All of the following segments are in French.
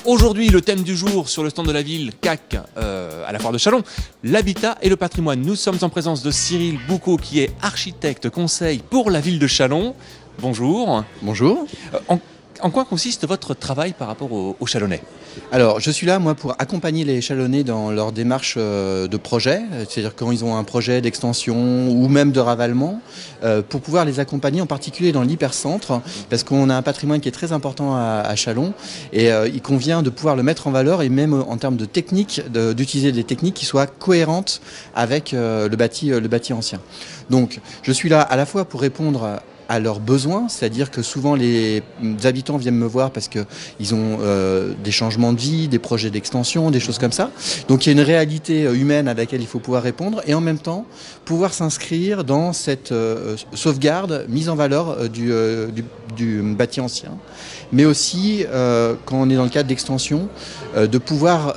Aujourd'hui, le thème du jour sur le stand de la ville CAC à la foire de Châlons, l'habitat et le patrimoine. Nous sommes en présence de Cyril Boucaud qui est architecte conseil pour la ville de Châlons. Bonjour. Bonjour. En quoi consiste votre travail par rapport aux Châlonnais ? Alors, je suis là, moi, pour accompagner les Châlonnais dans leur démarche de projet, c'est-à-dire quand ils ont un projet d'extension ou même de ravalement, pour pouvoir les accompagner, en particulier dans l'hypercentre, parce qu'on a un patrimoine qui est très important à Châlons, et il convient de pouvoir le mettre en valeur, et même en termes de techniques, d'utiliser des techniques qui soient cohérentes avec le bâti ancien. Donc, je suis là à la fois pour répondre à leurs besoins, c'est-à-dire que souvent les habitants viennent me voir parce qu'ils ont des changements de vie, des projets d'extension, des choses comme ça. Donc il y a une réalité humaine à laquelle il faut pouvoir répondre et en même temps pouvoir s'inscrire dans cette sauvegarde, mise en valeur du bâti ancien. Mais aussi, quand on est dans le cadre d'extension, de pouvoir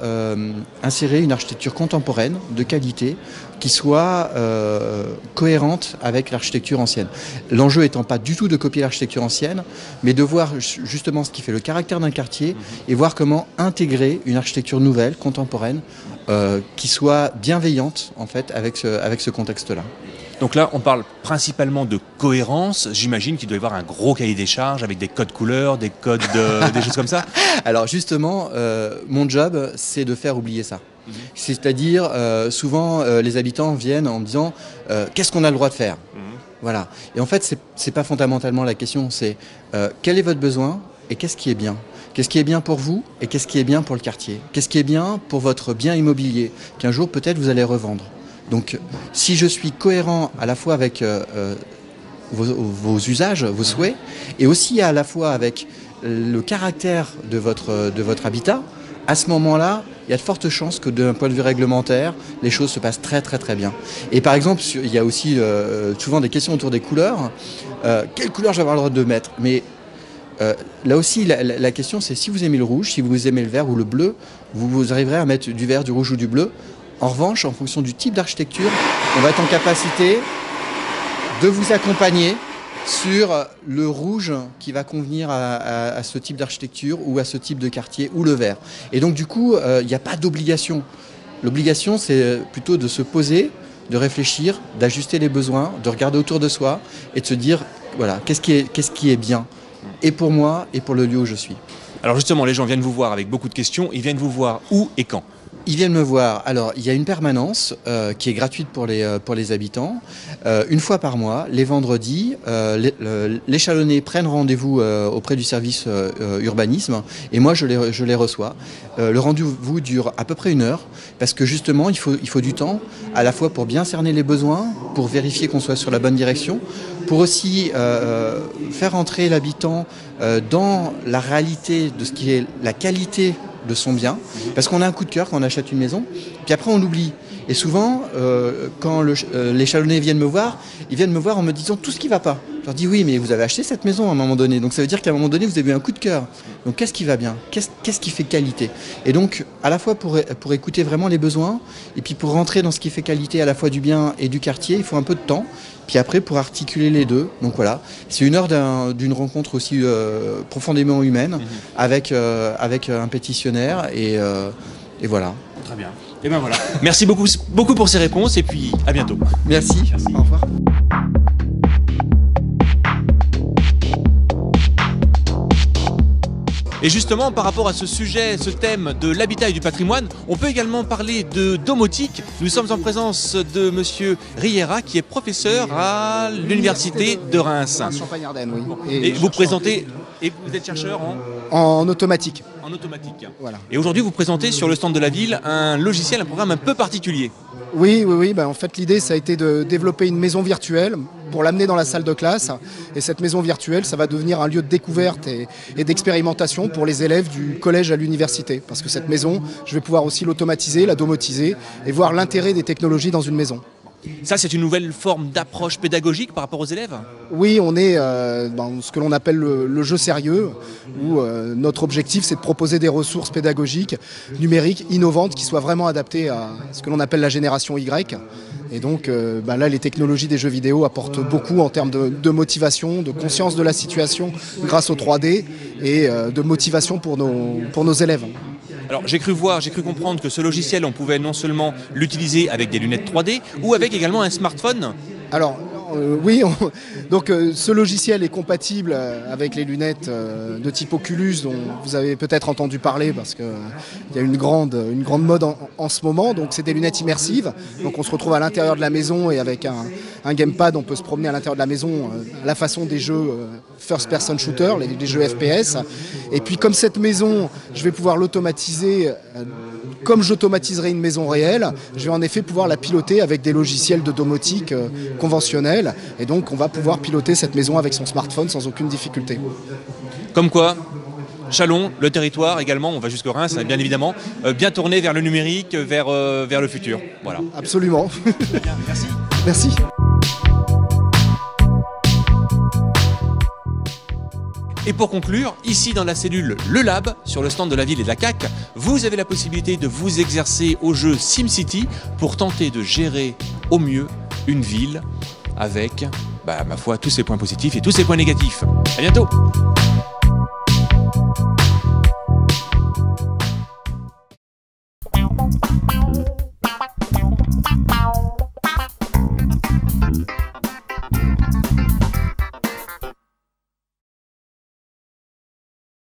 insérer une architecture contemporaine de qualité qui soit cohérente avec l'architecture ancienne. L'enjeu étant pas du tout de copier l'architecture ancienne, mais de voir justement ce qui fait le caractère d'un quartier et voir comment intégrer une architecture nouvelle, contemporaine, qui soit bienveillante en fait avec ce contexte-là. Donc là, on parle principalement de cohérence. J'imagine qu'il doit y avoir un gros cahier des charges avec des codes couleurs, des codes, des choses comme ça. Alors justement, mon job, c'est de faire oublier ça. C'est-à-dire, souvent, les habitants viennent en me disant qu'est-ce qu'on a le droit de faire ? Voilà. Et en fait, c'est pas fondamentalement la question. C'est quel est votre besoin et qu'est-ce qui est bien ? Qu'est-ce qui est bien pour vous et qu'est-ce qui est bien pour le quartier ? Qu'est-ce qui est bien pour votre bien immobilier qu'un jour peut-être vous allez revendre ? Donc, si je suis cohérent à la fois avec vos usages, vos souhaits, et aussi à la fois avec le caractère de votre habitat, à ce moment-là, il y a de fortes chances que d'un point de vue réglementaire, les choses se passent très très très bien. Et par exemple, il y a aussi souvent des questions autour des couleurs. Quelle couleur je vais avoir le droit de mettre ? Mais là aussi, la question, c'est si vous aimez le rouge, si vous aimez le vert ou le bleu, vous arriverez à mettre du vert, du rouge ou du bleu. En revanche, en fonction du type d'architecture, on va être en capacité de vous accompagner sur le rouge qui va convenir à ce type d'architecture ou à ce type de quartier ou le vert. Et donc du coup, il n'y a pas d'obligation. L'obligation, c'est plutôt de se poser, de réfléchir, d'ajuster les besoins, de regarder autour de soi et de se dire, voilà, qu'est-ce qui est bien, et pour moi et pour le lieu où je suis. Alors justement, les gens viennent vous voir avec beaucoup de questions. Ils viennent vous voir où et quand ? Ils viennent me voir. Alors, il y a une permanence qui est gratuite pour les habitants. Une fois par mois, les vendredis, les Châlonnais prennent rendez-vous auprès du service urbanisme et moi, je les reçois. Le rendez-vous dure à peu près 1 heure parce que justement, il faut du temps à la fois pour bien cerner les besoins, pour vérifier qu'on soit sur la bonne direction, pour aussi faire entrer l'habitant dans la réalité de ce qui est la qualité de son bien, parce qu'on a un coup de cœur quand on achète une maison, puis après on l'oublie. Et souvent, quand les Châlonnais viennent me voir, ils viennent me voir en me disant tout ce qui ne va pas. Je leur dis oui, mais vous avez acheté cette maison à un moment donné, donc ça veut dire qu'à un moment donné, vous avez eu un coup de cœur. Donc qu'est-ce qui va bien ? Qu'est-ce qui fait qualité ? Et donc, à la fois pour écouter vraiment les besoins, et puis pour rentrer dans ce qui fait qualité à la fois du bien et du quartier, il faut un peu de temps. Puis après, pour articuler les deux. Donc voilà, c'est 1 heure d'une rencontre aussi profondément humaine avec un pétitionnaire et voilà. Très bien. Et ben voilà. Merci beaucoup pour ces réponses et puis à bientôt. Merci. Au revoir. Et justement, par rapport à ce sujet, ce thème de l'habitat et du patrimoine, on peut également parler de domotique. Nous sommes en présence de monsieur Riera, qui est professeur à l'université de Reims. Champagne-Ardenne, oui. Et vous présentez, et vous êtes chercheur en automatique. En automatique. Voilà. Et aujourd'hui, vous présentez sur le stand de la ville un logiciel, un programme un peu particulier. Oui. En fait, l'idée, ça a été de développer une maison virtuelle pour l'amener dans la salle de classe. Et cette maison virtuelle, ça va devenir un lieu de découverte et d'expérimentation pour les élèves du collège à l'université. Parce que cette maison, je vais pouvoir aussi l'automatiser, la domotiser et voir l'intérêt des technologies dans une maison. Ça, c'est une nouvelle forme d'approche pédagogique par rapport aux élèves? Oui, on est dans ce que l'on appelle le jeu sérieux, où notre objectif c'est de proposer des ressources pédagogiques, numériques, innovantes, qui soient vraiment adaptées à ce que l'on appelle la génération Y. Et donc là, les technologies des jeux vidéo apportent beaucoup en termes de motivation, de conscience de la situation grâce au 3D et de motivation pour nos élèves. Alors j'ai cru comprendre que ce logiciel, on pouvait non seulement l'utiliser avec des lunettes 3D ou avec également un smartphone. Alors oui, donc ce logiciel est compatible avec les lunettes de type Oculus dont vous avez peut-être entendu parler parce qu'il y a une grande mode en ce moment. Donc c'est des lunettes immersives, donc on se retrouve à l'intérieur de la maison et avec un gamepad on peut se promener à l'intérieur de la maison à la façon des jeux first person shooter, les jeux FPS. Et puis comme cette maison, je vais pouvoir l'automatiser comme j'automatiserai une maison réelle, je vais en effet pouvoir la piloter avec des logiciels de domotique conventionnels. Et donc on va pouvoir piloter cette maison avec son smartphone sans aucune difficulté. Comme quoi, Châlons, le territoire également, on va jusqu'au Reims, bien évidemment, bien tourné vers le numérique, vers le futur. Voilà. Absolument. Merci. Merci. Et pour conclure, ici dans la cellule Le Lab, sur le stand de la ville et de la CAC, vous avez la possibilité de vous exercer au jeu SimCity pour tenter de gérer au mieux une ville avec, ma foi, tous ses points positifs et tous ses points négatifs. À bientôt!